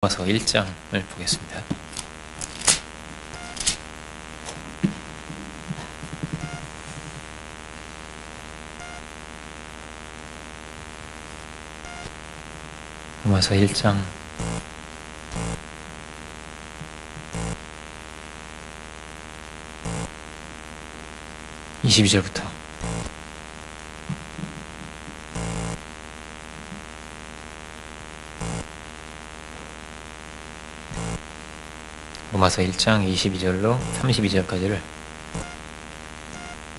로마서 1장을 보겠습니다. 로마서 1장 22절부터 로마서 1장 22절로 32절까지를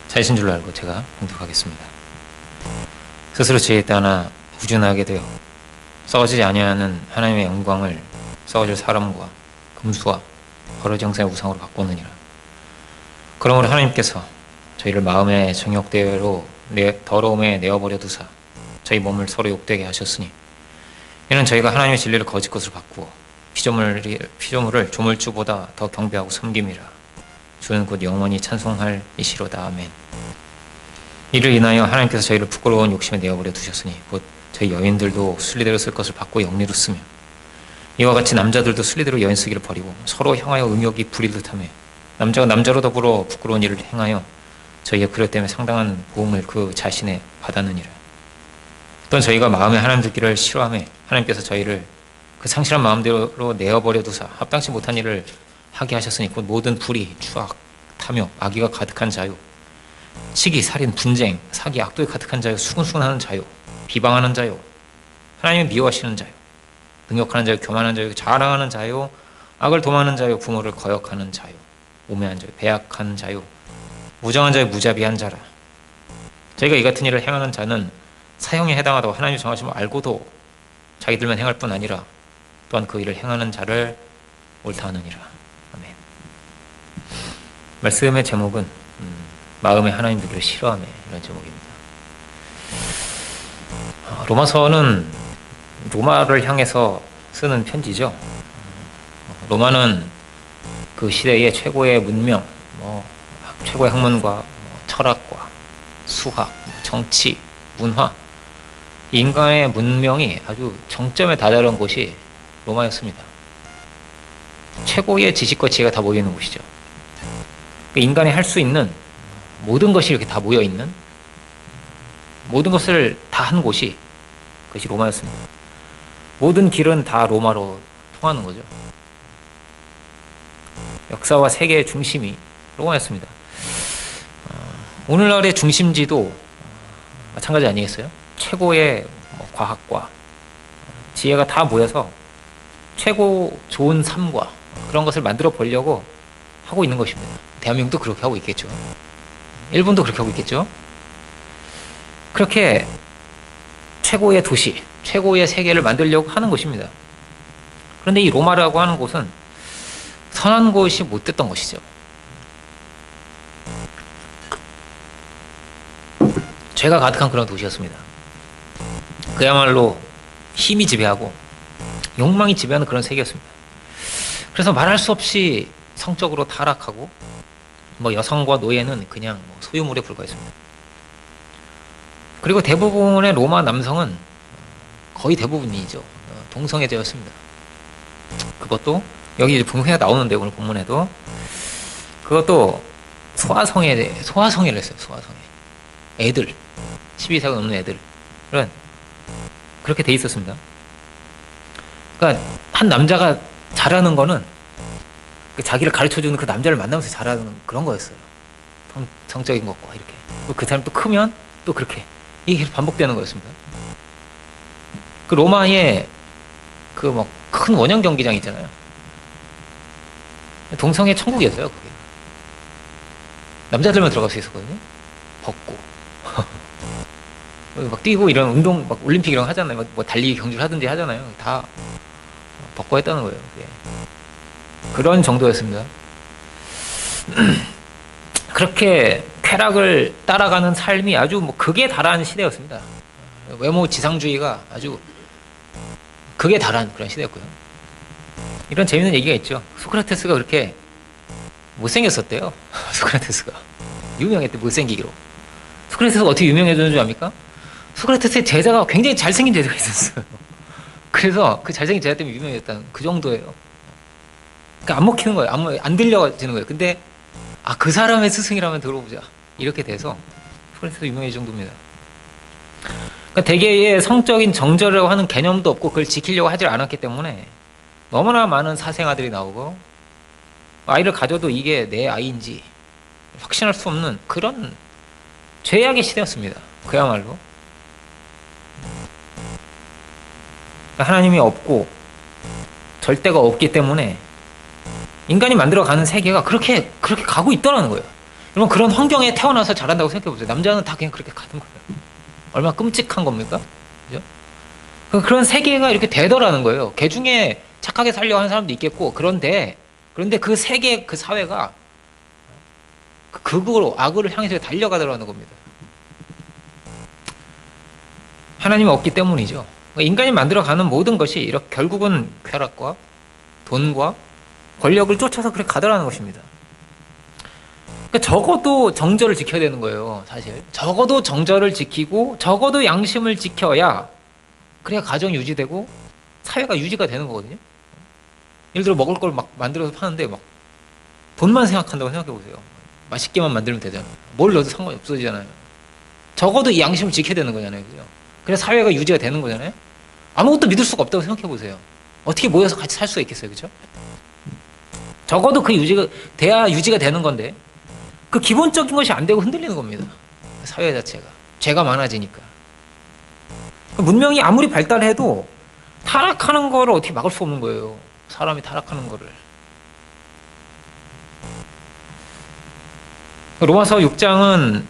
자신 줄로 알고 제가 봉독하겠습니다. 스스로 죄에 따라 구준하게 되어 썩어지지 아니하는 하나님의 영광을 썩어질 사람과 금수와 버러지 형상의 우상으로 바꾸느니라. 그러므로 하나님께서 저희를 마음의 정욕대로 더러움에 내어버려 두사 저희 몸을 서로 욕되게 하셨으니 이는 저희가 하나님의 진리를 거짓 것으로 바꾸어 피조물을 조물주보다 더 경배하고 섬김이라. 주는 곧 영원히 찬송할 이시로다. 아멘. 이를 인하여 하나님께서 저희를 부끄러운 욕심에 내어버려 두셨으니 곧 저희 여인들도 순리대로 쓸 것을 받고 영리로 쓰며 이와 같이 남자들도 순리대로 여인 쓰기를 버리고 서로 향하여 음욕이 부리듯 하며 남자가 남자로 더불어 부끄러운 일을 행하여 저희의 그릇 때문에 상당한 보응을 그 자신에 받았느니라. 또한 저희가 마음에 하나님들끼를 싫어하며 하나님께서 저희를 그 상실한 마음대로 내어버려 두사 합당치 못한 일을 하게 하셨으니 곧 모든 불의, 추악, 탐욕, 악의가 가득한 자요, 시기, 살인, 분쟁, 사기, 악도에 가득한 자요, 수근수근하는 자요, 비방하는 자요, 하나님을 미워하시는 자요, 능욕하는 자요, 교만한 자요, 자랑하는 자요, 악을 도모하는 자요, 부모를 거역하는 자요, 우매한 자요, 배약한 자요, 무정한 자요, 무자비한 자라. 저희가 이 같은 일을 행하는 자는 사형에 해당하다고 하나님이 정하심을 알고도 자기들만 행할 뿐 아니라 또한 그 일을 행하는 자를 옳다 하느니라. 아멘. 말씀의 제목은 마음의 하나님들을 싫어하며 이런 제목입니다. 로마서는 로마를 향해서 쓰는 편지죠. 로마는 그 시대의 최고의 문명, 최고의 학문과 철학과 수학, 정치, 문화, 인간의 문명이 아주 정점에 다다른 곳이 로마였습니다. 최고의 지식과 지혜가 다 모여있는 곳이죠. 인간이 할 수 있는 모든 것이 이렇게 다 모여있는, 모든 것을 다 한 곳이 그것이 로마였습니다. 모든 길은 다 로마로 통하는 거죠. 역사와 세계의 중심이 로마였습니다. 오늘날의 중심지도 마찬가지 아니겠어요? 최고의 과학과 지혜가 다 모여서 최고 좋은 삶과 그런 것을 만들어 보려고 하고 있는 것입니다. 대한민국도 그렇게 하고 있겠죠. 일본도 그렇게 하고 있겠죠. 그렇게 최고의 도시, 최고의 세계를 만들려고 하는 것입니다. 그런데 이 로마라고 하는 곳은 선한 곳이 못 됐던 것이죠. 죄가 가득한 그런 도시였습니다. 그야말로 힘이 지배하고 욕망이 지배하는 그런 세계였습니다. 그래서 말할 수 없이 성적으로 타락하고 여성과 노예는 그냥 소유물에 불과했습니다. 그리고 대부분의 로마 남성은 거의 대부분이죠. 동성애자였습니다. 그것도 여기 이제 분명히 나오는데 오늘 본문에도 그것도 소아성애를 했어요. 소아성애. 애들 12세가 넘는 애들은 그렇게 돼 있었습니다. 그러니까 한 남자가 잘하는 거는 자기를 가르쳐주는 그 남자를 만나면서 잘하는 그런 거였어요. 성적인 것과 이렇게. 그 사람이 또 크면 또 그렇게 이게 계속 반복되는 거였습니다. 그 로마의 그 큰 원형 경기장 있잖아요. 동성애 천국이었어요. 그게. 남자들만 들어갈 수 있었거든요. 벗고. 막 뛰고 이런 운동, 막 올림픽 이런 거 하잖아요. 달리기 경주를 하든지 하잖아요. 다 벗고 했다는 거예요. 그게. 그런 정도였습니다. 그렇게 쾌락을 따라가는 삶이 아주 극에 달한 시대였습니다. 외모 지상주의가 아주 극에 달한 그런 시대였고요. 이런 재밌는 얘기가 있죠. 소크라테스가 그렇게 못생겼었대요. 소크라테스가 유명했대, 못생기기로. 소크라테스가 어떻게 유명해졌는 줄 압니까? 소크라테스의 제자가 굉장히 잘생긴 제자가 있었어요. 그 그래서 그 잘생긴 제자 때문에 유명해졌다는 그 정도예요. 그러니까 안 먹히는 거예요. 안 들려지는 거예요. 근데 그 사람의 스승이라면 들어보자. 이렇게 돼서 프랑스에서 유명해질 정도입니다. 그러니까 대개의 성적인 정절이라고 하는 개념도 없고 그걸 지키려고 하질 않았기 때문에 너무나 많은 사생아들이 나오고 아이를 가져도 이게 내 아이인지 확신할 수 없는 그런 죄악의 시대였습니다. 그야말로. 하나님이 없고 절대가 없기 때문에 인간이 만들어가는 세계가 그렇게 가고 있더라는 거예요. 여러분 그런 환경에 태어나서 자란다고 생각해보세요. 남자는 다 그냥 그렇게 가는 거예요. 얼마나 끔찍한 겁니까? 그죠? 그런 세계가 이렇게 되더라는 거예요. 개 중에 착하게 살려고 하는 사람도 있겠고 그런데 그 세계 그 사회가 극으로 악을 향해서 달려가더라는 겁니다. 하나님이 없기 때문이죠. 인간이 만들어가는 모든 것이 이렇게 결국은 쾌락과 돈과 권력을 쫓아서 그렇게 가더라는 것입니다. 그러니까 적어도 정절을 지켜야 되는 거예요, 사실. 적어도 정절을 지키고 적어도 양심을 지켜야 그래야 가정이 유지되고 사회가 유지가 되는 거거든요. 예를 들어 먹을 걸 막 만들어서 파는데 막 돈만 생각한다고 생각해 보세요. 맛있게만 만들면 되잖아요. 뭘 넣어도 상관이 없어지잖아요. 적어도 이 양심을 지켜야 되는 거잖아요, 그죠? 그래서 사회가 유지가 되는 거잖아요. 아무것도 믿을 수가 없다고 생각해 보세요. 어떻게 모여서 같이 살 수가 있겠어요, 그죠? 적어도 그 유지가 돼야 유지가 되는 건데 그 기본적인 것이 안 되고 흔들리는 겁니다. 사회 자체가 죄가 많아지니까. 문명이 아무리 발달해도 타락하는 거를 어떻게 막을 수 없는 거예요. 사람이 타락하는 거를. 로마서 6장은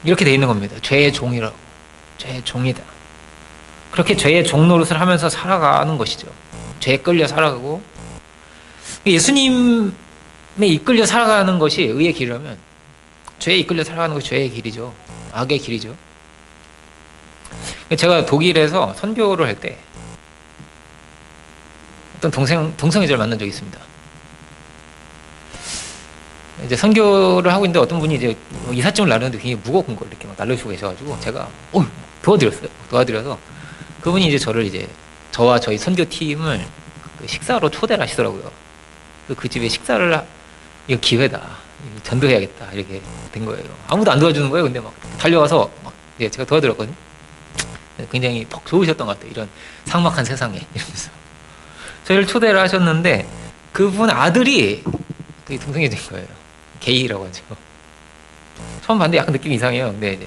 이렇게 돼 있는 겁니다. 죄의 종이라고. 죄의 종이다. 그렇게 죄의 종 노릇을 하면서 살아가는 것이죠. 죄에 끌려 살아가고 예수님에 이끌려 살아가는 것이 의의 길이라면 죄에 이끌려 살아가는 것이 죄의 길이죠. 악의 길이죠. 제가 독일에서 선교를 할 때 어떤 동성애자를 만난 적이 있습니다. 이제 선교를 하고 있는데 어떤 분이 이제 이삿짐을 나르는데 굉장히 무거운 걸 이렇게 막 날려주고 계셔가지고 제가 도와드렸어요. 도와드려서 그분이 이제 저와 저희 선교팀을 그 식사로 초대를 하시더라고요. 그 집에 식사를 이거 기회다. 이거 전도해야겠다. 이렇게 된 거예요. 아무도 안 도와주는 거예요. 근데 막 달려와서 제가 도와드렸거든요. 굉장히 퍽 좋으셨던 것 같아요. 이런 삭막한 세상에 이러면서 저희를 초대를 하셨는데 그분 아들이 되게 동성애자인 거예요. 게이라고 하죠. 처음 봤는데 약간 느낌이 이상해요. 근데 이제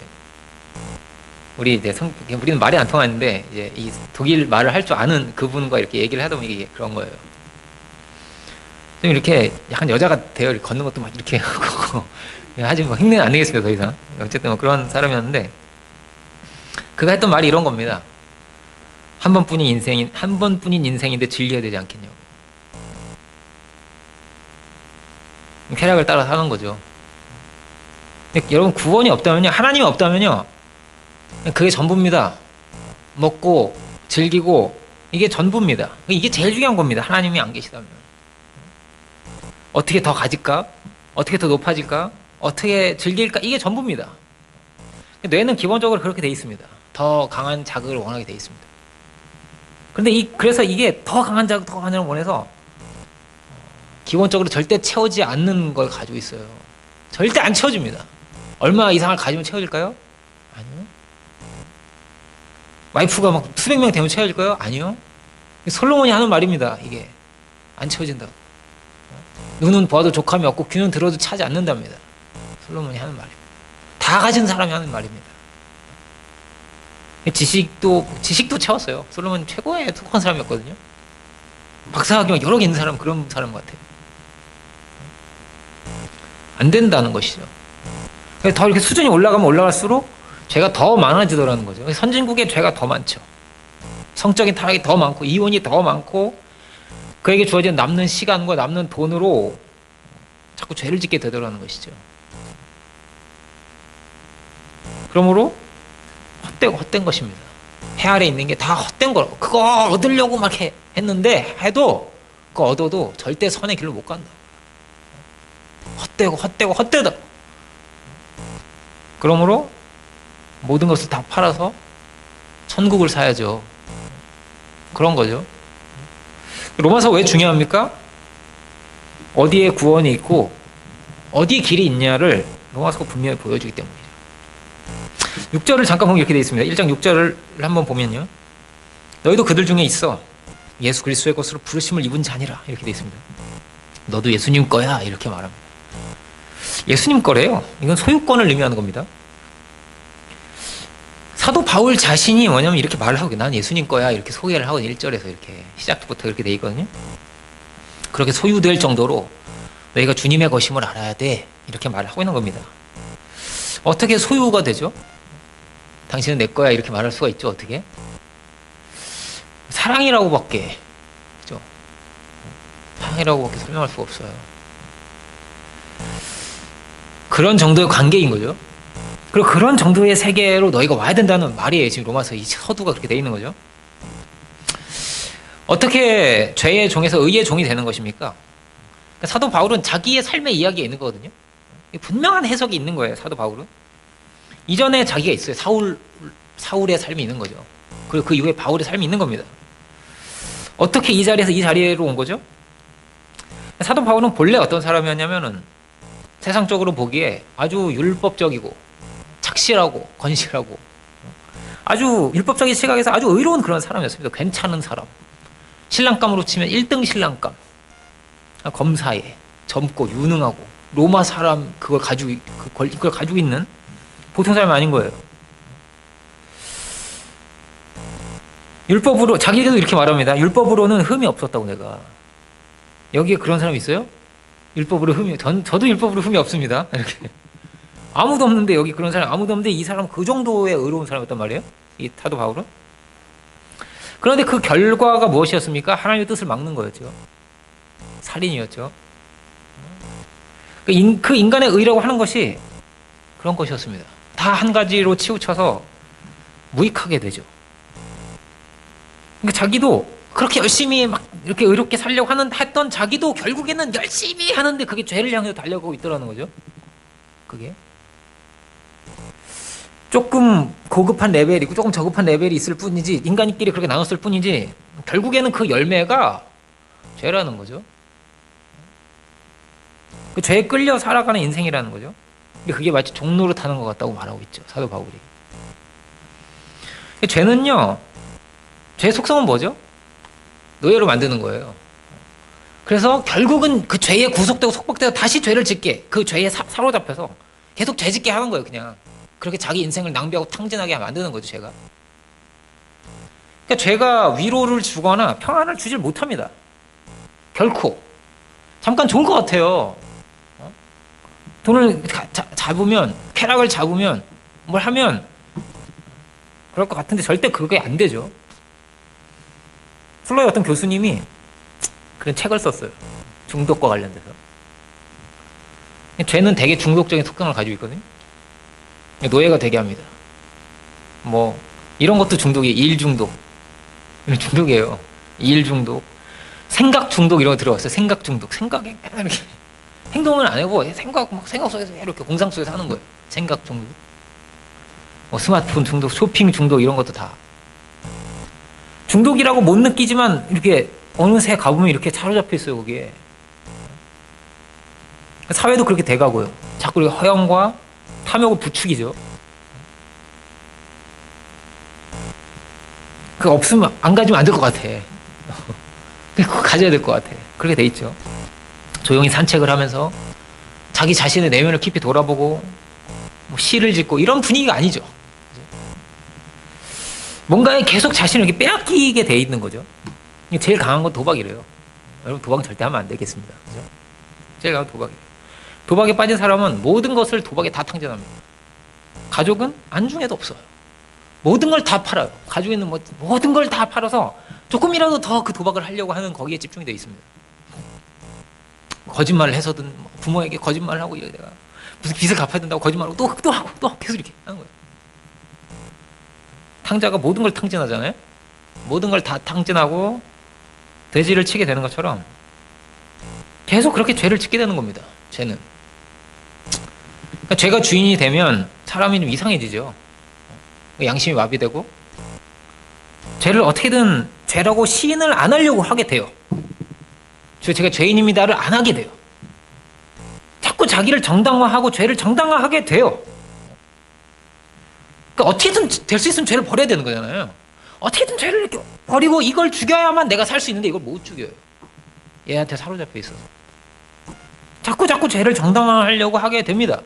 우리는 말이 안 통하는데 이제 이 독일 말을 할 줄 아는 그분과 이렇게 얘기를 하다 보니 이게 그런 거예요. 좀 이렇게 약간 여자가 돼요. 이렇게 걷는 것도 막 이렇게 하고 하지만 뭐 흉내는 안 내겠습니다. 더 이상. 어쨌든 뭐 그런 사람이었는데 그가 했던 말이 이런 겁니다. 한 번뿐인 인생인데 질려야 되지 않겠냐고. 쾌락을 따라 사는 거죠. 여러분 구원이 없다면요, 하나님이 없다면요, 그게 전부입니다. 먹고 즐기고 이게 전부입니다. 이게 제일 중요한 겁니다. 하나님이 안 계시다면 어떻게 더 가질까? 어떻게 더 높아질까? 어떻게 즐길까? 이게 전부입니다. 뇌는 기본적으로 그렇게 돼 있습니다. 더 강한 자극을 원하게 돼 있습니다. 그런데 그래서 이게 더 강한 자극을 원해서 기본적으로 절대 채우지 않는 걸 가지고 있어요. 절대 안 채워줍니다. 얼마 이상을 가지면 채워질까요? 아니요. 와이프가 막 수백 명 되면 채워질까요? 아니요. 솔로몬이 하는 말입니다. 이게 안 채워진다고. 눈은 보아도 족함이 없고 귀는 들어도 차지 않는답니다. 솔로몬이 하는 말입니다. 다 가진 사람이 하는 말입니다. 지식도 채웠어요. 솔로몬 최고의 똑똑한 사람이었거든요. 박사학위가 여러 개 있는 사람, 그런 사람 같아요. 안 된다는 것이죠. 더 이렇게 수준이 올라가면 올라갈수록 죄가 더 많아지더라는 거죠. 선진국에 죄가 더 많죠. 성적인 타락이 더 많고 이혼이 더 많고 그에게 주어진 남는 시간과 남는 돈으로 자꾸 죄를 짓게 되더라는 것이죠. 그러므로 헛된 것입니다. 해 아래 있는 게 다 헛된 거라고. 그거 얻으려고 막 했는데 해도 그거 얻어도 절대 선의 길로 못 간다. 헛되다. 그러므로 모든 것을 다 팔아서 천국을 사야죠. 그런 거죠. 로마서 왜 중요합니까? 어디에 구원이 있고 어디에 길이 있냐를 로마서가 분명히 보여주기 때문이죠. 6절을 잠깐 보면 이렇게 되어 있습니다. 1장 6절을 한번 보면요. 너희도 그들 중에 있어 예수 그리스도의 것으로 부르심을 입은 자니라 이렇게 되어 있습니다. 너도 예수님 거야 이렇게 말합니다. 예수님 거래요. 이건 소유권을 의미하는 겁니다. 사도 바울 자신이 뭐냐면 이렇게 말을 하고 난 예수님 거야 이렇게 소개를 하고 1절에서 이렇게 시작부터 이렇게 돼 있거든요. 그렇게 소유될 정도로 너희가 주님의 것임을 알아야 돼 이렇게 말을 하고 있는 겁니다. 어떻게 소유가 되죠? 당신은 내 거야 이렇게 말할 수가 있죠. 어떻게? 사랑이라고밖에, 그죠? 사랑이라고밖에 설명할 수가 없어요. 그런 정도의 관계인 거죠. 그리고 그런 정도의 세계로 너희가 와야 된다는 말이에요. 지금 로마서 이 서두가 그렇게 돼 있는 거죠. 어떻게 죄의 종에서 의의 종이 되는 것입니까? 그러니까 사도 바울은 자기의 삶의 이야기에 있는 거거든요. 분명한 해석이 있는 거예요. 사도 바울은 이전에 자기가 있어요. 사울의 삶이 있는 거죠. 그리고 그 이후에 바울의 삶이 있는 겁니다. 어떻게 이 자리에서 이 자리로 온 거죠? 사도 바울은 본래 어떤 사람이었냐면은 세상적으로 보기에 아주 율법적이고 착실하고 건실하고 아주 율법적인 시각에서 아주 의로운 그런 사람이었습니다. 괜찮은 사람. 신랑감으로 치면 1등 신랑감. 검사에 젊고 유능하고 로마 사람 그걸 가지고 있는 보통 사람이 아닌 거예요. 율법으로 자기도 이렇게 말합니다. 율법으로는 흠이 없었다고 내가. 여기에 그런 사람이 있어요? 율법으로 흠이 저도 율법으로 흠이 없습니다. 이렇게 아무도 없는데 여기 그런 사람 아무도 없는데 이 사람 그 정도의 의로운 사람이었단 말이에요. 이 사도 바울은. 그런데 그 결과가 무엇이었습니까? 하나님의 뜻을 막는 거였죠. 살인이었죠. 그 인간의 의라고 하는 것이 그런 것이었습니다. 다 한 가지로 치우쳐서 무익하게 되죠. 그러니까 자기도 그렇게 열심히 막 이렇게 의롭게 살려고 했던 자기도 결국에는 열심히 하는데 그게 죄를 향해 달려가고 있더라는 거죠. 그게 조금 고급한 레벨이고 조금 저급한 레벨이 있을 뿐이지 인간끼리 그렇게 나눴을 뿐이지 결국에는 그 열매가 죄라는 거죠. 그 죄에 끌려 살아가는 인생이라는 거죠. 그게 마치 종로를 타는 것 같다고 말하고 있죠. 사도 바울이. 죄는요. 죄의 속성은 뭐죠? 노예로 만드는 거예요. 그래서 결국은 그 죄에 구속되고 속박되고 다시 죄를 짓게 그 죄에 사로잡혀서 계속 죄 짓게 하는 거예요. 그냥 그렇게 자기 인생을 낭비하고 탕진하게 만드는 거죠. 죄가. 그러니까 죄가 위로를 주거나 평안을 주질 못합니다. 결코. 잠깐 좋을 것 같아요. 돈을 잡으면 쾌락을 잡으면 뭘 하면 그럴 것 같은데 절대 그게 안 되죠. 플로의 어떤 교수님이 그런 책을 썼어요. 중독과 관련돼서. 죄는 되게 중독적인 특성을 가지고 있거든요. 노예가 되게 합니다. 뭐 이런 것도 중독이에요. 일 중독. 이런 중독이에요. 일 중독. 생각 중독 이런 거 들어봤어요. 생각 중독. 생각에 이렇게 행동은 안 하고 생각 속에서 이렇게 공상 속에서 하는 거예요. 생각 중독. 뭐 스마트폰 중독, 쇼핑 중독 이런 것도 다. 중독이라고 못 느끼지만 이렇게 어느새 가보면 이렇게 사로잡혀 있어요. 거기에. 사회도 그렇게 돼가고요. 자꾸 우리가 허영과 탐욕을 부추기죠. 그거 없으면 안 가지면 안 될 것 같아. 그거 가져야 될 것 같아. 그렇게 돼 있죠. 조용히 산책을 하면서 자기 자신의 내면을 깊이 돌아보고 뭐 시를 짓고 이런 분위기가 아니죠. 뭔가에 계속 자신을 이렇게 빼앗기게 돼 있는 거죠. 제일 강한 건 도박이래요. 여러분 도박 절대 하면 안 되겠습니다. 그죠? 제일 강한 도박이에요. 도박에 빠진 사람은 모든 것을 도박에 다 탕진합니다. 가족은 안중에도 없어요. 모든 걸 다 팔아요. 가지고 있는 모든 걸 다 팔아서 조금이라도 더 그 도박을 하려고 하는 거기에 집중이 되어 있습니다. 거짓말을 해서든 부모에게 거짓말을 하고 이래 내가 무슨 빚을 갚아야 된다고 거짓말하고 또 하고 또 계속 이렇게 하는 거예요. 탕자가 모든 걸 탕진하잖아요. 모든 걸 다 탕진하고 돼지를 치게 되는 것처럼 계속 그렇게 죄를 짓게 되는 겁니다. 죄는. 그러니까 죄가 주인이 되면 사람이 좀 이상해지죠. 양심이 마비되고 죄를 어떻게든 죄라고 시인을 안 하려고 하게 돼요. 제가 죄인입니다를 안 하게 돼요. 자꾸 자기를 정당화하고 죄를 정당화하게 돼요. 그러니까 어떻게든 될 수 있으면 죄를 버려야 되는 거잖아요. 어떻게든 죄를 이렇게 버리고 이걸 죽여야만 내가 살 수 있는데 이걸 못 죽여요. 얘한테 사로잡혀 있어서. 자꾸 죄를 정당화하려고 하게 됩니다.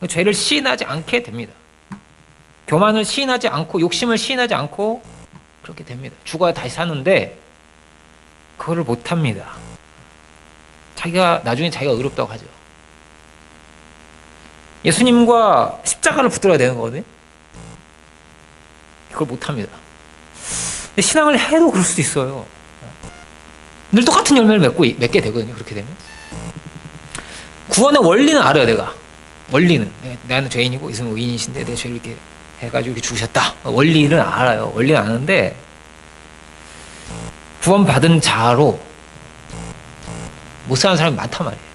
죄를 시인하지 않게 됩니다. 교만을 시인하지 않고 욕심을 시인하지 않고 그렇게 됩니다. 죽어야 다시 사는데 그거를 못합니다. 나중에 자기가 의롭다고 하죠. 예수님과 십자가를 붙들어야 되는 거거든요. 그걸 못합니다. 근데 신앙을 해도 그럴 수도 있어요. 늘 똑같은 열매를 맺게 되거든요. 그렇게 되면. 구원의 원리는 알아요, 내가. 원리는. 나는 죄인이고 예수님은 의인이신데 내 죄를 이렇게 해가지고 이렇게 죽으셨다. 원리는 알아요. 원리는 아는데 구원받은 자로 못 사는 사람이 많단 말이에요.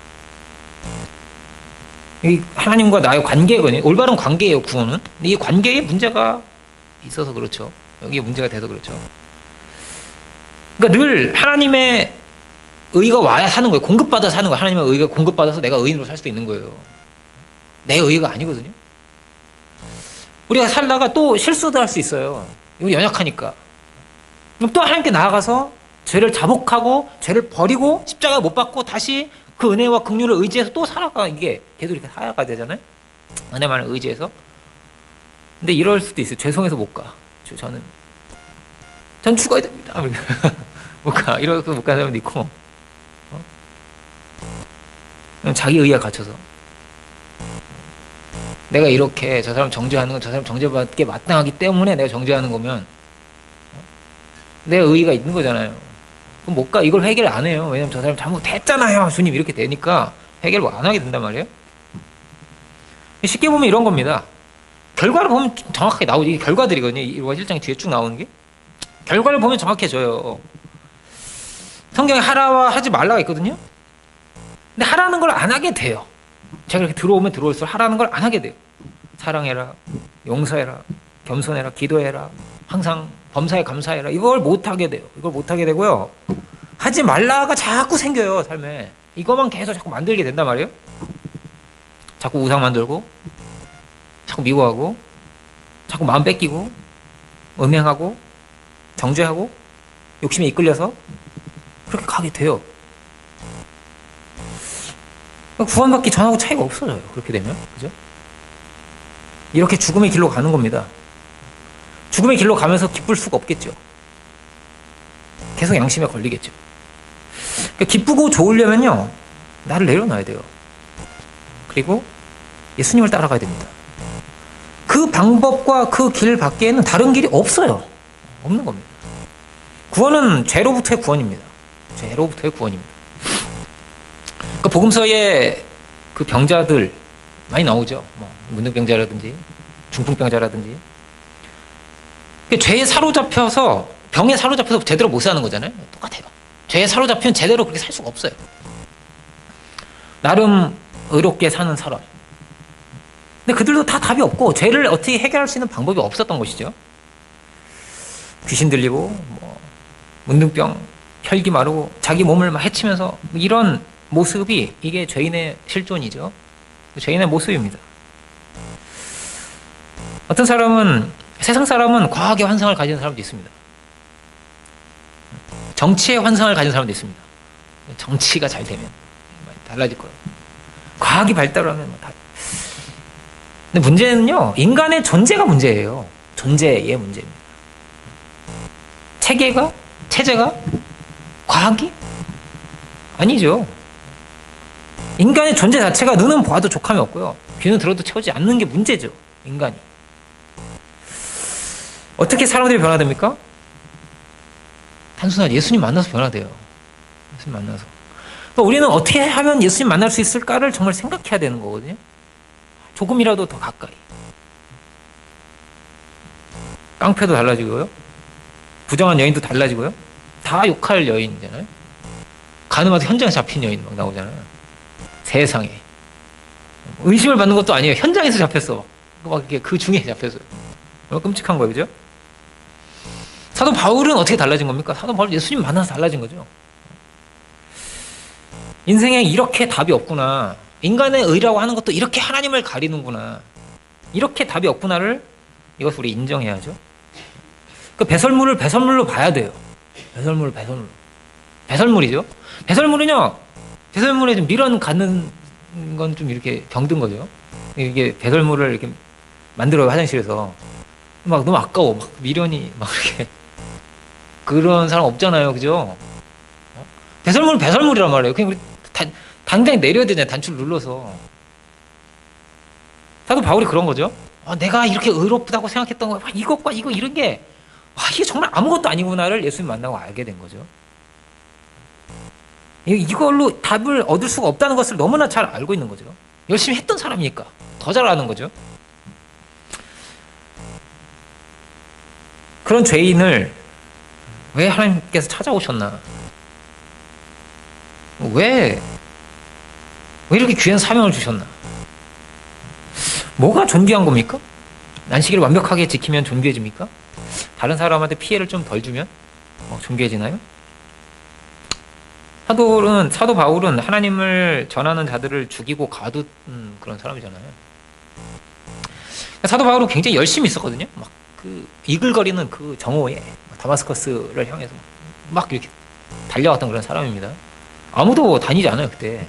이 하나님과 나의 관계거든요. 올바른 관계예요, 구원은. 근데 이 관계에 문제가 있어서 그렇죠. 여기에 문제가 돼서 그렇죠. 그러니까 늘 하나님의 의가 와야 사는 거예요. 공급받아 사는 거예요. 하나님의 의가 공급받아서 내가 의인으로 살 수도 있는 거예요. 내 의가 아니거든요. 우리가 살다가 또 실수도 할 수 있어요. 이거 연약하니까. 그럼 또 하나님께 나아가서 죄를 자복하고 죄를 버리고 십자가 못 받고 다시 그 은혜와 긍휼을 의지해서 또 살아가. 이게 계속 이렇게 살아가야 되잖아요. 은혜만을 의지해서. 근데 이럴 수도 있어요. 죄송해서 못 가. 전 죽어야 됩니다. 못 가. 이러고 못 가는 사람도 있고. 자기 의에 갇혀서. 내가 이렇게 저 사람 정죄하는 건 저 사람 정죄받게 마땅하기 때문에 내가 정죄하는 거면 내 의의가 있는 거잖아요. 그럼 못 가. 이걸 해결 안 해요. 왜냐면 저 사람 잘못했잖아요. 주님 이렇게 되니까 해결 안 하게 된단 말이에요. 쉽게 보면 이런 겁니다. 결과를 보면 정확하게 나오지. 이게 결과들이거든요. 이거 1장이 뒤에 쭉 나오는 게. 결과를 보면 정확해져요. 성경에 하라와 하지 말라가 있거든요. 근데 하라는 걸 안 하게 돼요. 제가 이렇게 들어오면 들어올수록 하라는 걸 안 하게 돼요. 사랑해라, 용서해라, 겸손해라, 기도해라, 항상 범사에 감사해라. 이걸 못 하게 돼요. 이걸 못 하게 되고요. 하지 말라가 자꾸 생겨요, 삶에. 이것만 계속 자꾸 만들게 된단 말이에요. 자꾸 우상 만들고, 자꾸 미워하고, 자꾸 마음 뺏기고, 음행하고, 정죄하고, 욕심에 이끌려서 그렇게 가게 돼요. 구원받기 전하고 차이가 없어져요. 그렇게 되면. 그죠? 이렇게 죽음의 길로 가는 겁니다. 죽음의 길로 가면서 기쁠 수가 없겠죠. 계속 양심에 걸리겠죠. 그러니까 기쁘고 좋으려면요, 나를 내려놔야 돼요. 그리고 예수님을 따라가야 됩니다. 그 방법과 그 길 밖에는 다른 길이 없어요. 없는 겁니다. 구원은 죄로부터의 구원입니다. 죄로부터의 구원입니다. 그러니까 복음서에 그 병자들 많이 나오죠. 문둥병자라든지 중풍병자라든지. 그러니까 죄에 사로잡혀서 병에 사로잡혀서 제대로 못 사는 거잖아요. 똑같아요. 죄에 사로잡히면 제대로 그렇게 살 수가 없어요. 나름 의롭게 사는 사람. 근데 그들도 다 답이 없고 죄를 어떻게 해결할 수 있는 방법이 없었던 것이죠. 귀신 들리고 문둥병, 혈기 마르고 자기 몸을 막 해치면서 이런 모습이 이게 죄인의 실존이죠. 죄인의 모습입니다. 어떤 사람은 세상 사람은 과학의 환상을 가진 사람도 있습니다. 정치의 환상을 가진 사람도 있습니다. 정치가 잘 되면 달라질 거예요. 과학이 발달하면 다. 근데 문제는요, 인간의 존재가 문제예요. 존재의 문제입니다. 체제가 과학이 아니죠. 인간의 존재 자체가 눈은 보아도 족함이 없고요. 귀는 들어도 채우지 않는 게 문제죠. 인간이. 어떻게 사람들이 변화됩니까? 단순하게 예수님 만나서 변화돼요. 예수님 만나서. 그러니까 우리는 어떻게 하면 예수님 만날 수 있을까를 정말 생각해야 되는 거거든요. 조금이라도 더 가까이. 깡패도 달라지고요. 부정한 여인도 달라지고요. 다 욕할 여인이잖아요. 가늠해서 현장에 잡힌 여인 막 나오잖아요. 세상에. 의심을 받는 것도 아니에요. 현장에서 잡혔어. 막 이렇게 그 중에 잡혔어요. 얼마나 끔찍한 거예요, 그죠? 사도 바울은 어떻게 달라진 겁니까? 사도 바울 예수님 만나서 달라진 거죠. 인생에 이렇게 답이 없구나. 인간의 의라고 하는 것도 이렇게 하나님을 가리는구나. 이렇게 답이 없구나를 이것을 우리 인정해야죠. 그 배설물을 배설물로 봐야 돼요. 배설물을 배설물로. 배설물이죠. 배설물에 좀 미련 갖는 건 좀 이렇게 병든 거죠. 이게 배설물을 이렇게 만들어요, 화장실에서. 막 너무 아까워. 막 미련이 막 이렇게. 그런 사람 없잖아요. 그죠? 배설물은 배설물이란 말이에요. 그냥 우리 당장히 내려야 되잖아요. 단추를 눌러서. 사도 바울이 그런 거죠. 내가 이렇게 의롭다고 생각했던 거, 이것과 이거 이런 게, 이게 정말 아무것도 아니구나를 예수님 만나고 알게 된 거죠. 이걸로 답을 얻을 수가 없다는 것을 너무나 잘 알고 있는 거죠. 열심히 했던 사람이니까 더 잘 아는 거죠. 그런 죄인을 왜 하나님께서 찾아오셨나? 왜 이렇게 귀한 사명을 주셨나? 뭐가 존귀한 겁니까? 안식일을 완벽하게 지키면 존귀해집니까? 다른 사람한테 피해를 좀 덜 주면 존귀해지나요? 사도 바울은 하나님을 전하는 자들을 죽이고 가둔 그런 사람이잖아요. 사도 바울은 굉장히 열심히 있었거든요. 막 그 이글거리는 그 정오에 다마스커스를 향해서 막 이렇게 달려왔던 그런 사람입니다. 아무도 다니지 않아요, 그때.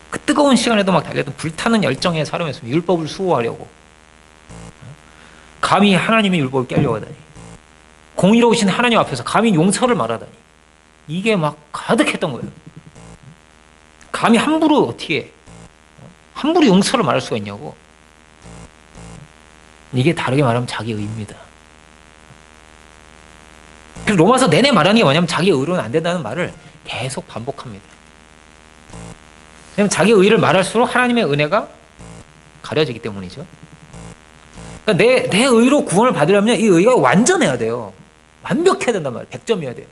그 뜨거운 시간에도 막 달렸던 불타는 열정의 사람이었습니다. 율법을 수호하려고. 감히 하나님의 율법을 깨려고 하다니. 공의로우신 하나님 앞에서 감히 용서를 말하다니. 이게 막 가득했던 거예요. 감히 함부로 용서를 말할 수가 있냐고. 이게 다르게 말하면 자기 의입니다. 그래서 로마서 내내 말하는 게 뭐냐면 자기 의로는 안 된다는 말을 계속 반복합니다. 왜냐하면 자기 의를 말할수록 하나님의 은혜가 가려지기 때문이죠. 그러니까 내 의로 구원을 받으려면 이 의가 완전해야 돼요. 완벽해야 된단 말이에요. 100점이어야 돼요.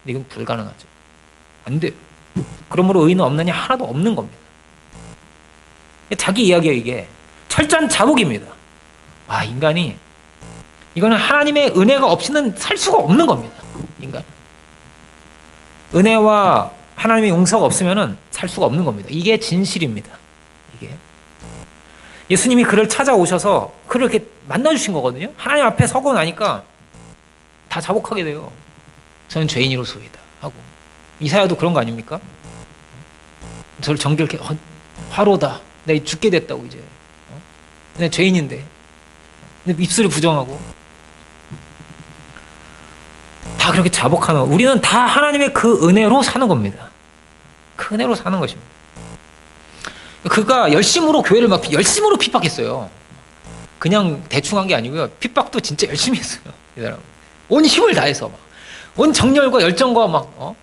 근데 이건 불가능하죠. 안 돼요. 그러므로 의는 없느냐? 하나도 없는 겁니다. 자기 이야기예요, 이게. 철저한 자복입니다. 인간이 이거는 하나님의 은혜가 없이는 살 수가 없는 겁니다. 인간. 은혜와 하나님의 용서가 없으면은 살 수가 없는 겁니다. 이게 진실입니다. 이게. 예수님이 그를 찾아오셔서 그를 이렇게 만나주신 거거든요. 하나님 앞에 서고 나니까 다 자복하게 돼요. 저는 죄인이로소이다 하고. 이사야도 그런 거 아닙니까? 저를 정결케 화로다. 내가 죽게 됐다고 이제. 내가 죄인인데. 근데 입술을 부정하고. 다 그렇게 자복하는 거. 우리는 다 하나님의 그 은혜로 사는 겁니다. 그 은혜로 사는 것입니다. 그가 열심으로 교회를 막 열심으로 핍박했어요. 그냥 대충 한 게 아니고요. 핍박도 진짜 열심히 했어요. 이 사람. 온 힘을 다해서 막. 온 정열과 열정과 막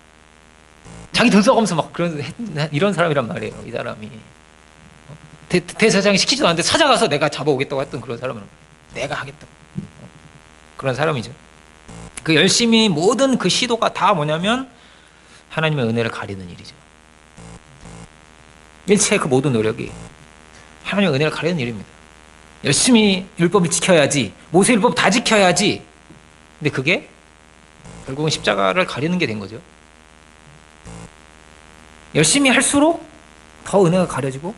자기 돈 써가면서 막 이런 사람이란 말이에요. 이 사람이. 대사장이 시키지도 않는데 찾아가서 내가 잡아오겠다고 했던 그런 사람은 내가 하겠다고. 그런 사람이죠. 그 열심히 모든 그 시도가 다 뭐냐면 하나님의 은혜를 가리는 일이죠. 일체의 그 모든 노력이 하나님의 은혜를 가리는 일입니다. 열심히 율법을 지켜야지. 모세 율법 다 지켜야지. 근데 그게 결국은 십자가를 가리는 게 된 거죠. 열심히 할수록 더 은혜가 가려지고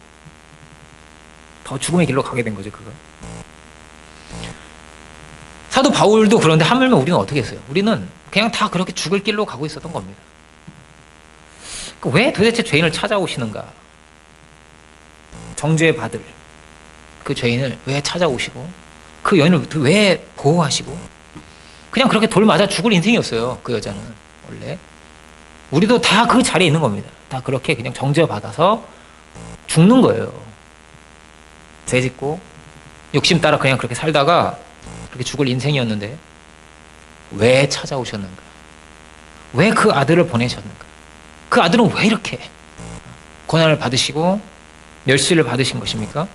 더 죽음의 길로 가게 된 거죠. 그거. 사도 바울도 그런데 하물며 우리는 어떻게 했어요? 우리는 그냥 다 그렇게 죽을 길로 가고 있었던 겁니다. 왜 도대체 죄인을 찾아오시는가? 정죄 받을 그 죄인을 왜 찾아오시고 그 여인을 왜 보호하시고 그냥 그렇게 돌 맞아 죽을 인생이었어요. 그 여자는 원래. 우리도 다 그 자리에 있는 겁니다. 다 그렇게 그냥 정죄 받아서 죽는 거예요. 죄 짓고 욕심 따라 그냥 그렇게 살다가 그렇게 죽을 인생이었는데 왜 찾아오셨는가? 왜 그 아들을 보내셨는가? 그 아들은 왜 이렇게 고난을 받으시고 멸시를 받으신 것입니까?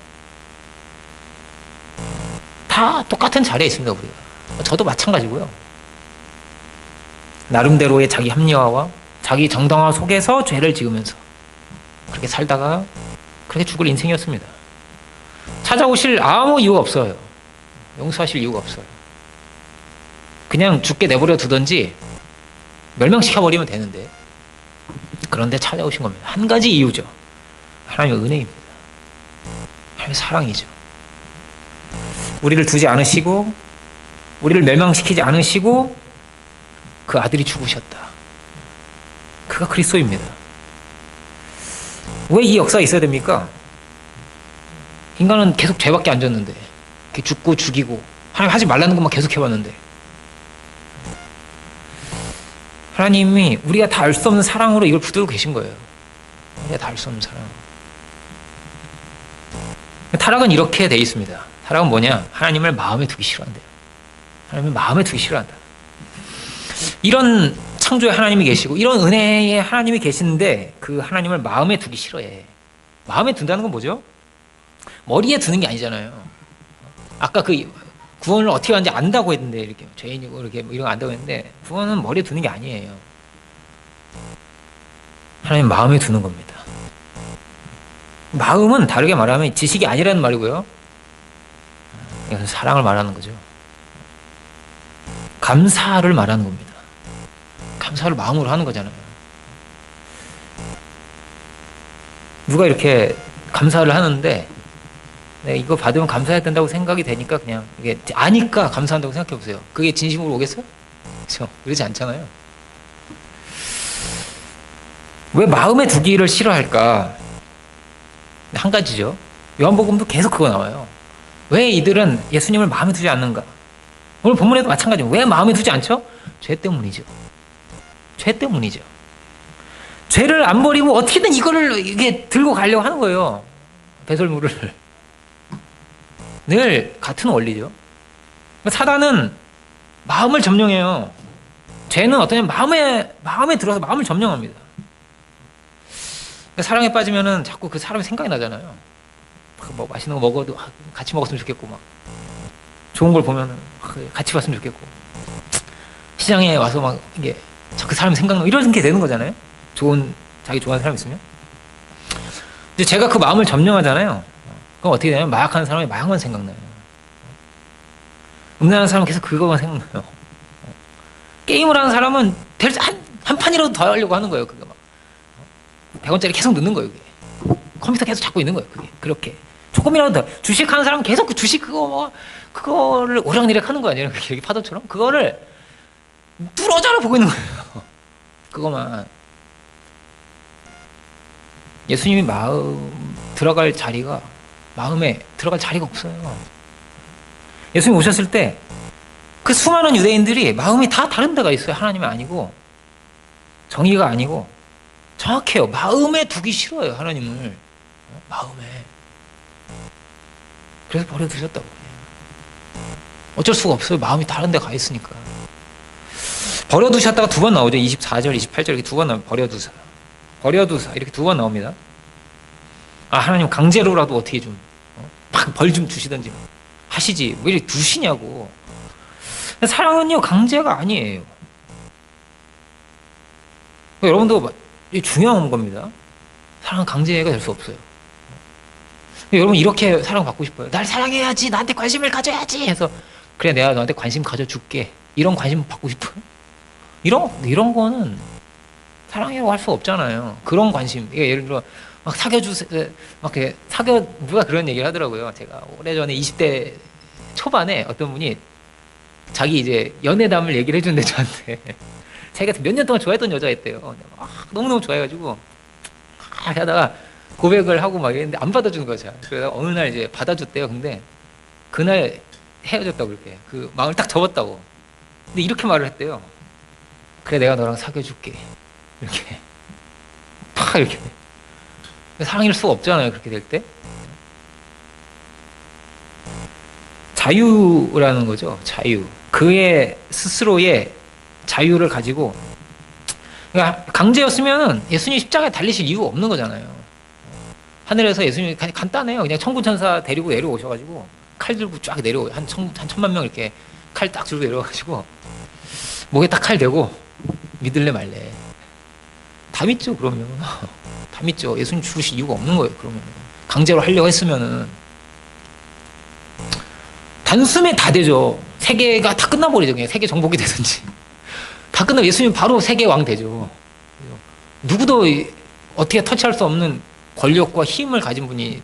다 똑같은 자리에 있습니다. 우리가. 저도 마찬가지고요. 나름대로의 자기 합리화와 자기 정당화 속에서 죄를 지으면서 그렇게 살다가 그렇게 죽을 인생이었습니다. 찾아오실 아무 이유가 없어요. 용서하실 이유가 없어요. 그냥 죽게 내버려 두든지 멸망시켜버리면 되는데, 그런데 찾아오신 겁니다. 한 가지 이유죠. 하나님의 은혜입니다. 하나님의 사랑이죠. 우리를 두지 않으시고 우리를 멸망시키지 않으시고 그 아들이 죽으셨다. 그가 그리스도입니다. 왜 이 역사가 있어야 됩니까? 인간은 계속 죄밖에 안 졌는데, 이렇게 죽고 죽이고 하나님 하지 말라는 것만 계속 해왔는데, 하나님이 우리가 다 알 수 없는 사랑으로 이걸 붙들고 계신 거예요. 우리가 다 알 수 없는 사랑. 타락은 이렇게 돼 있습니다. 타락은 뭐냐? 하나님을 마음에 두기 싫어한대요. 하나님을 마음에 두기 싫어한다. 이런 창조의 하나님이 계시고 이런 은혜의 하나님이 계시는데 그 하나님을 마음에 두기 싫어해. 마음에 둔다는 건 뭐죠? 머리에 두는 게 아니잖아요. 아까 그 구원을 어떻게 하는지 안다고 했는데, 이렇게 죄인이고 이렇게 뭐 이런 거 안다고 했는데, 구원은 머리에 두는 게 아니에요. 하나님 마음에 두는 겁니다. 마음은 다르게 말하면 지식이 아니라는 말이고요. 이것은 사랑을 말하는 거죠. 감사를 말하는 겁니다. 감사를 마음으로 하는 거잖아요. 누가 이렇게 감사를 하는데, 네, 이거 받으면 감사해야 된다고 생각이 되니까 그냥 이게 아니까 감사한다고 생각해 보세요. 그게 진심으로 오겠어요? 그렇죠? 그러지 않잖아요. 왜 마음에 두기를 싫어할까? 한 가지죠. 요한복음도 계속 그거 나와요. 왜 이들은 예수님을 마음에 두지 않는가? 오늘 본문에도 마찬가지예요. 왜 마음에 두지 않죠? 죄 때문이죠. 죄 때문이죠. 죄를 안 버리고 어떻게든 이거를 이게 들고 가려고 하는 거예요. 배설물을. 늘 같은 원리죠. 사단은 마음을 점령해요. 죄는 어떠냐면 마음에 들어서 마음을 점령합니다. 사랑에 빠지면은 자꾸 그 사람의 생각이 나잖아요. 뭐 맛있는 거 먹어도 같이 먹었으면 좋겠고, 막 좋은 걸 보면은 같이 봤으면 좋겠고, 시장에 와서 막 이게 그 사람 생각나 이런 게 되는 거잖아요. 자기 좋아하는 사람 있으면. 이제 제가 그 마음을 점령하잖아요. 그럼 어떻게 되냐면 마약하는 사람이 마약만 생각나요. 음란하는 사람은 계속 그거만 생각나요. 게임을 하는 사람은 한 판이라도 더 하려고 하는 거예요. 그거 막 100원짜리 계속 넣는 거예요. 그게. 컴퓨터 계속 잡고 있는 거예요. 그게 그렇게 조금이라도 더. 주식하는 사람은 계속 그 주식 그거를 오락내락 하는 거 아니에요? 여기 파도처럼 그거를 뚫어져라 보고 있는 거예요. 그거만. 예수님이 마음에 들어갈 자리가 없어요. 예수님 오셨을 때 그 수많은 유대인들이 마음이 다 다른 데가 있어요. 하나님이 아니고 정의가 아니고 정확해요. 마음에 두기 싫어요. 하나님을. 마음에. 그래서 버려두셨다고 해요. 어쩔 수가 없어요. 마음이 다른 데 가 있으니까. 버려두셨다가 두 번 나오죠. 24절, 28절 이렇게 두 번 나오면 버려두사 이렇게 두 번 나옵니다. 하나님 강제로라도 어떻게 좀 벌 좀 주시든지 하시지 왜 이렇게 두시냐고. 사랑은요 강제가 아니에요. 여러분도 중요한 겁니다. 사랑은 강제가 될 수 없어요. 여러분 이렇게 사랑받고 싶어요. 날 사랑해야지, 나한테 관심을 가져야지 해서 그래 내가 너한테 관심 가져줄게, 이런 관심 받고 싶어요? 이런 거는 사랑이라고 할 수 없잖아요. 그런 관심. 예를 들어 막 사귀어주세요. 막 누가 그런 얘기를 하더라고요. 제가 오래전에 20대 초반에 어떤 분이 자기 이제 연애담을 얘기를 해주는데 저한테 자기가 몇 년 동안 좋아했던 여자였대요. 너무너무 좋아해가지고 하다가 고백을 하고 막 이랬는데 안 받아주는 거죠. 그래서 어느 날 이제 받아줬대요. 근데 그날 헤어졌다고 그렇게 그 마음을 딱 접었다고. 근데 이렇게 말을 했대요. 그래 내가 너랑 사귀어줄게. 이렇게 팍 이렇게. 사랑일 수가 없잖아요. 그렇게 될 때. 자유라는 거죠. 자유. 그의 스스로의 자유를 가지고. 그러니까 강제였으면 예수님 십자가에 달리실 이유가 없는 거잖아요. 하늘에서 예수님이 간단해요. 그냥 천군천사 데리고 내려오셔가지고 칼 들고 쫙 내려오요. 한 천만 명 이렇게 칼 딱 들고 내려와가지고 목에 딱 칼 대고 믿을래 말래. 다 믿죠. 그러면 다 믿죠. 예수님 죽으실 이유가 없는 거예요. 그러면 강제로 하려고 했으면은 단숨에 다 되죠. 세계가 다 끝나버리죠. 그냥 세계 정복이 되든지. 다 끝나면 예수님 바로 세계 왕 되죠. 누구도 어떻게 터치할 수 없는 권력과 힘을 가진 분이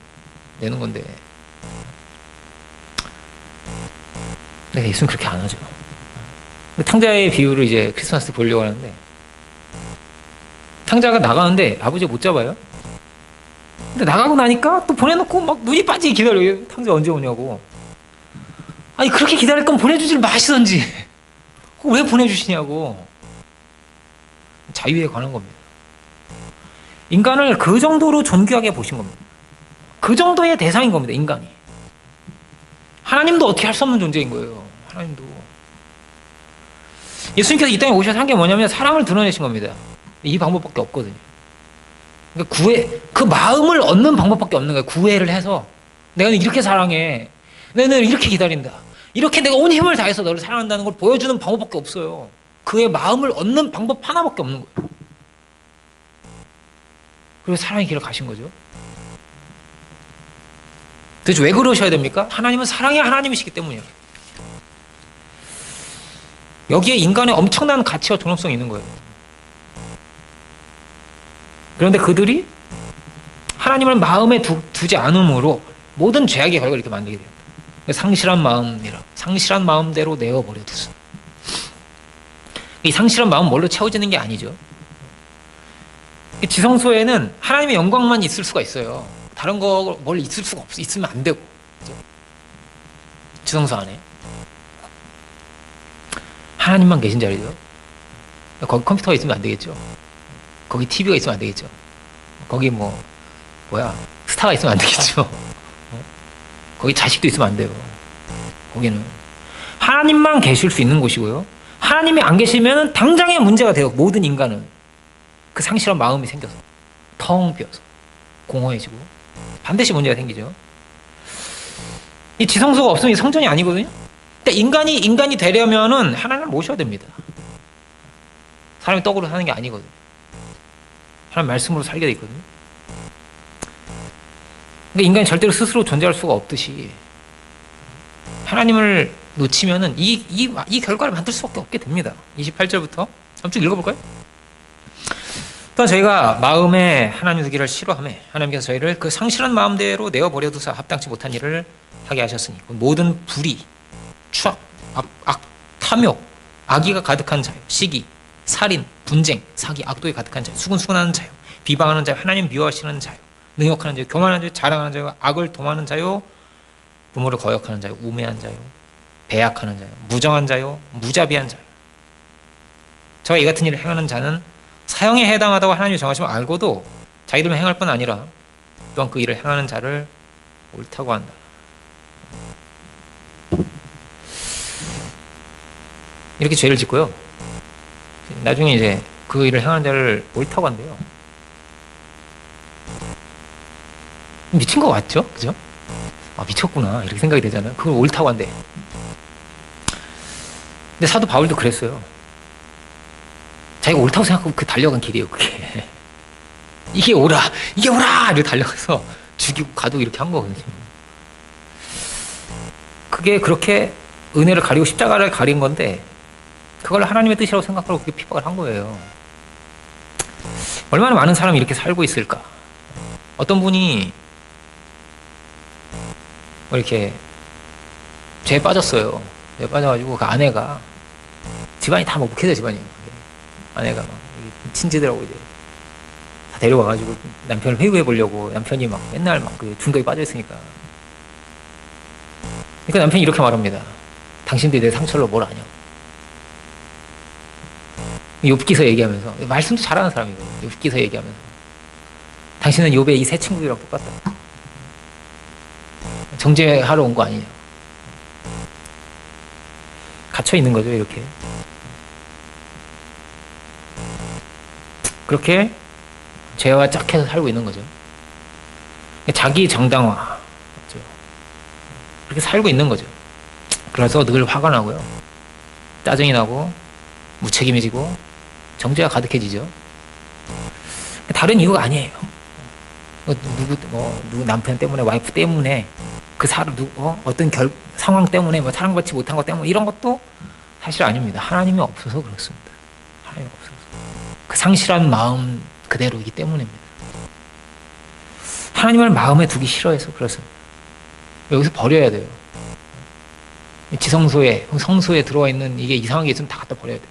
되는 건데. 근데 예수는 그렇게 안 하죠. 탕자의 비유를 이제 크리스마스 때 보려고 하는데, 탕자가 나가는데 아버지가 못 잡아요. 근데 나가고 나니까 또 보내놓고 막 눈이 빠지게 기다려요. 탕자 언제 오냐고. 아니, 그렇게 기다릴 건 보내주질 마시던지. 왜 보내주시냐고. 자유에 관한 겁니다. 인간을 그 정도로 존귀하게 보신 겁니다. 그 정도의 대상인 겁니다, 인간이. 하나님도 어떻게 할 수 없는 존재인 거예요. 하나님도. 예수님께서 이 땅에 오셔서 한 게 뭐냐면 사랑을 드러내신 겁니다. 이 방법밖에 없거든요. 그러니까 그 마음을 얻는 방법밖에 없는 거예요. 구애를 해서 내가 너 이렇게 사랑해. 내가 너를 이렇게 기다린다. 이렇게 내가 온 힘을 다해서 너를 사랑한다는 걸 보여주는 방법밖에 없어요. 그의 마음을 얻는 방법 하나밖에 없는 거예요. 그래서 사랑의 길을 가신 거죠. 도대체 왜 그러셔야 됩니까? 하나님은 사랑의 하나님이시기 때문이에요. 여기에 인간의 엄청난 가치와 존엄성이 있는 거예요. 그런데 그들이 하나님을 마음에 두지 않음으로 모든 죄악의 결과를 이렇게 만들게 돼요. 상실한 마음이라, 상실한 마음대로 내어버려 두소. 이 상실한 마음 뭘로 채워지는 게 아니죠. 지성소에는 하나님의 영광만 있을 수가 있어요. 다른 거 뭘 있을 수가 없어. 있으면 안 되고. 그렇죠? 지성소 안에 하나님만 계신 자리죠. 거기 컴퓨터가 있으면 안 되겠죠. 거기 TV가 있으면 안 되겠죠. 거기 스타가 있으면 안 되겠죠. 거기 자식도 있으면 안 돼요. 거기는 하나님만 계실 수 있는 곳이고요. 하나님이 안 계시면 당장의 문제가 돼요. 모든 인간은 그 상실한 마음이 생겨서 텅 비어서 공허해지고 반드시 문제가 생기죠. 이 지성소가 없으면 이 성전이 아니거든요. 그러니까 인간이 되려면은 하나님을 모셔야 됩니다. 사람이 떡으로 사는 게 아니거든요. 하나님 말씀으로 살게 돼 있거든요. 그러니까 인간이 절대로 스스로 존재할 수가 없듯이 하나님을 놓치면은 이 결과를 만들 수밖에 없게 됩니다. 28절부터 한번 쭉 읽어볼까요? 또한 저희가 마음에 하나님 두기를 싫어하며 하나님께서 저희를 그 상실한 마음대로 내어버려 두사 합당치 못한 일을 하게 하셨으니 모든 불의, 추악, 탐욕, 악의가 가득한 자요, 시기, 살인, 분쟁, 사기, 악도에 가득한 자요, 수근수근하는 자요, 비방하는 자요, 하나님 미워하시는 자요, 능욕하는 자요, 교만하는 자요, 자랑하는 자요, 악을 도모하는 자요, 부모를 거역하는 자요, 우매한 자요, 배약하는 자요, 무정한 자요, 무자비한 자요. 저와 이 같은 일을 행하는 자는 사형에 해당하다고 하나님이 정하시면 알고도 자기들만 행할 뿐 아니라 또한 그 일을 행하는 자를 옳다고 한다. 이렇게 죄를 짓고요. 나중에 이제 그 일을 행하는 자를 옳다고 한대요. 미친 거 맞죠? 그죠? 미쳤구나. 이렇게 생각이 되잖아요. 그걸 옳다고 한대. 근데 사도 바울도 그랬어요. 자기가 옳다고 생각하고 그 달려간 길이에요, 그게. 이게 옳아! 이렇게 달려가서 죽이고 가두고 이렇게 한 거거든요. 그게 그렇게 은혜를 가리고 십자가를 가린 건데, 그걸 하나님의 뜻이라고 생각하고 그렇게 핍박을 한 거예요. 얼마나 많은 사람이 이렇게 살고 있을까? 어떤 분이 이렇게 죄에 빠졌어요. 죄에 빠져가지고 그 아내가, 집안이 다 목회자 집안이에요. 아내가 막 친지들하고 이제 다 데려와가지고 남편을 회유해 보려고 남편이 막 맨날 막 그 중독에 빠져 있으니까. 그러니까 남편이 이렇게 말합니다. 당신들이 내 상처로 뭘 아냐? 욥기서 얘기하면서, 말씀도 잘하는 사람이거든요. 욥기서 얘기하면서, 당신은 욥의 이 세 친구들이랑 똑같다. 정죄하러 온 거 아니냐? 갇혀 있는 거죠, 이렇게. 그렇게 죄와 짝해서 살고 있는 거죠. 자기 정당화. 그렇게 살고 있는 거죠. 그래서 늘 화가 나고요. 짜증이 나고, 무책임해지고, 정죄가 가득해지죠. 다른 이유가 아니에요. 누구 남편 때문에, 와이프 때문에 그 어떤 상황 때문에 뭐 사랑받지 못한 것 때문에 이런 것도 사실 아닙니다. 하나님이 없어서 그렇습니다. 하나님이 없어서. 그 상실한 마음 그대로이기 때문입니다. 하나님을 마음에 두기 싫어해서 그렇습니다. 여기서 버려야 돼요. 지성소에, 성소에 들어와 있는 이게 이상한 게 있으면 다 갖다 버려야 돼요.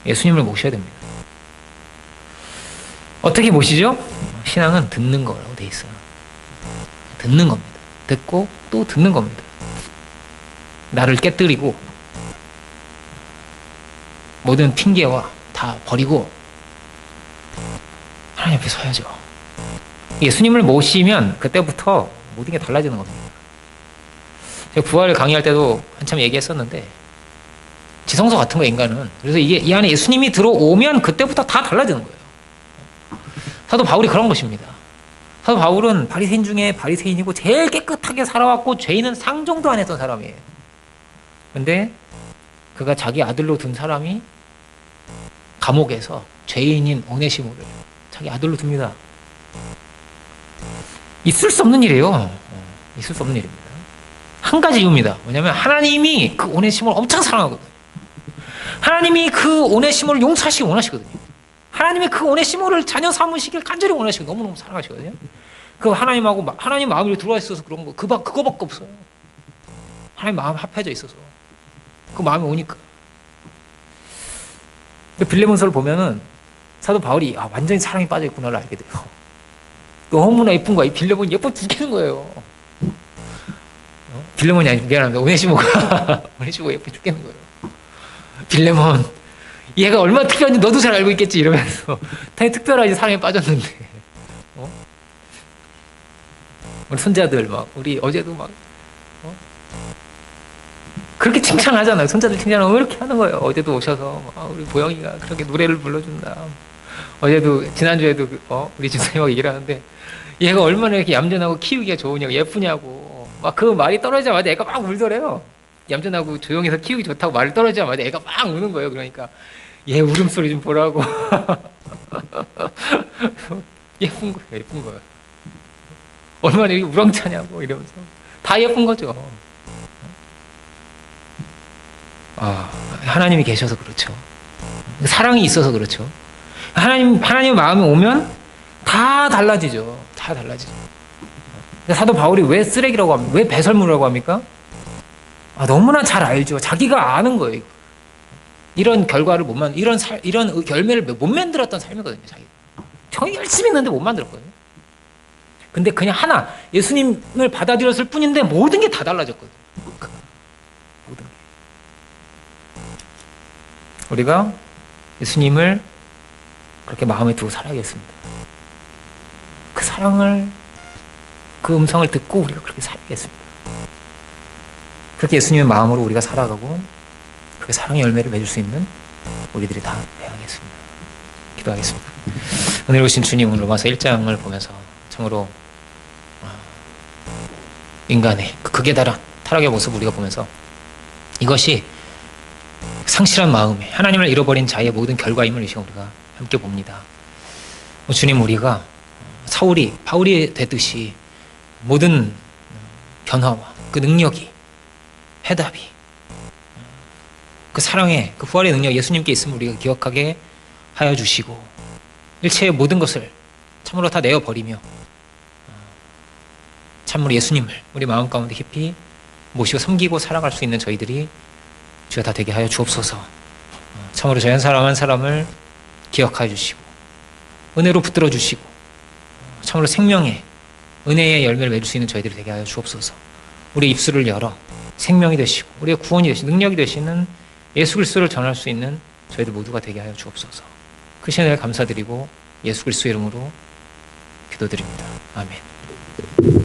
예수님을 모셔야 됩니다. 어떻게 모시죠? 신앙은 듣는 거라고 돼 있어요. 듣는 겁니다. 듣고 또 듣는 겁니다. 나를 깨뜨리고 모든 핑계와 다 버리고 하나님 앞에 서야죠. 예수님을 모시면 그때부터 모든 게 달라지는 겁니다. 제가 부활을 강의할 때도 한참 얘기했었는데 지성소 같은 거 인간은. 그래서 이게 이 안에 예수님이 들어오면 그때부터 다 달라지는 거예요. 사도 바울이 그런 것입니다. 사도 바울은 바리새인 중에 바리새인이고 제일 깨끗하게 살아왔고 죄인은 상종도 안 했던 사람이에요. 근데 그가 자기 아들로 둔 사람이 감옥에서 죄인인 오네시모를 자기 아들로 둡니다. 있을 수 없는 일이에요. 있을 수 없는 일입니다. 한 가지 이유입니다. 뭐냐면 하나님이 그 오네시모를 엄청 사랑하거든요. 하나님이 그 오네시모를 용서하시기 원하시거든요. 하나님이 그 오네시모를 자녀 삼으시길 간절히 원하시고 너무너무 사랑하시거든요. 그 하나님 마음이 들어와 있어서 그런 거 그거밖에 없어요. 하나님 마음 합해져 있어서 그 마음이 오니까. 빌레몬서를 보면은 사도 바울이 완전히 사랑에 빠져 있구나를 알게 돼요. 너무나 예쁜 거야. 이 빌레몬이 예뻐 죽겠는 거예요. 빌레몬이 아니고 미안합니다. 오네시모가 오네시모가 예뻐 죽겠는 거예요. 빌레몬 얘가 얼마나 특별한지 너도 잘 알고 있겠지 이러면서 당연히 특별하지 사랑에 빠졌는데 우리 손자들 우리 어제도 그렇게 칭찬하잖아요. 손자들 칭찬하면 왜 이렇게 하는 거예요. 어제도 오셔서 우리 보영이가 그렇게 노래를 불러준다. 어제도 지난주에도 우리 집사님하고 얘기를 하는데 얘가 얼마나 이렇게 얌전하고 키우기가 좋으냐고 예쁘냐고 그 말이 떨어지자마자 애가 막 울더래요. 얌전하고 조용해서 키우기 좋다고 말을 떨어지자마자 애가 막 우는 거예요. 그러니까 얘 울음소리 좀 보라고. 예쁜 거예요. 얼마나 이렇게 우렁차냐고 이러면서 다 예쁜 거죠. 하나님이 계셔서 그렇죠. 사랑이 있어서 그렇죠. 하나님의 마음이 오면 다 달라지죠. 다 달라지죠. 사도 바울이 왜 쓰레기라고 합니까? 왜 배설물이라고 합니까? 너무나 잘 알죠. 자기가 아는 거예요. 이런 결과를 이런 열매를 못 만들었던 삶이거든요. 자기 열심히 했는데 못 만들었거든요. 근데 그냥 예수님을 받아들였을 뿐인데 모든 게 다 달라졌거든요. 모든 게. 우리가 예수님을 그렇게 마음에 두고 살아야겠습니다. 그 사랑을, 그 음성을 듣고 우리가 그렇게 살아야겠습니다. 그렇게 예수님의 마음으로 우리가 살아가고 그렇게 사랑의 열매를 맺을 수 있는 우리들이 다 되어야겠습니다. 기도하겠습니다. 오늘 오신 주님, 오늘 로마서 1장을 보면서 참으로 인간의 그 극에 달한 타락의 모습을 우리가 보면서 이것이 상실한 마음에 하나님을 잃어버린 자의 모든 결과임을 이 시간 우리가 함께 봅니다. 주님, 우리가 바울이 되듯이 모든 변화와 그 능력이, 해답이, 그 사랑의, 그 부활의 능력 예수님께 있음을 우리가 기억하게 하여 주시고 일체의 모든 것을 참으로 다 내어버리며 참으로 예수님을 우리 마음 가운데 깊이 모시고 섬기고 살아갈 수 있는 저희들이 주가 다 되게 하여 주옵소서. 참으로 저희 한 사람 한 사람을 기억하여 주시고 은혜로 붙들어 주시고 참으로 생명의 은혜의 열매를 맺을 수 있는 저희들이 되게 하여 주옵소서. 우리 입술을 열어 생명이 되시고 우리의 구원이 되시고 능력이 되시는 예수 그리스도를 전할 수 있는 저희들 모두가 되게 하여 주옵소서. 그 시간에 감사드리고 예수 그리스도 이름으로 기도드립니다. 아멘.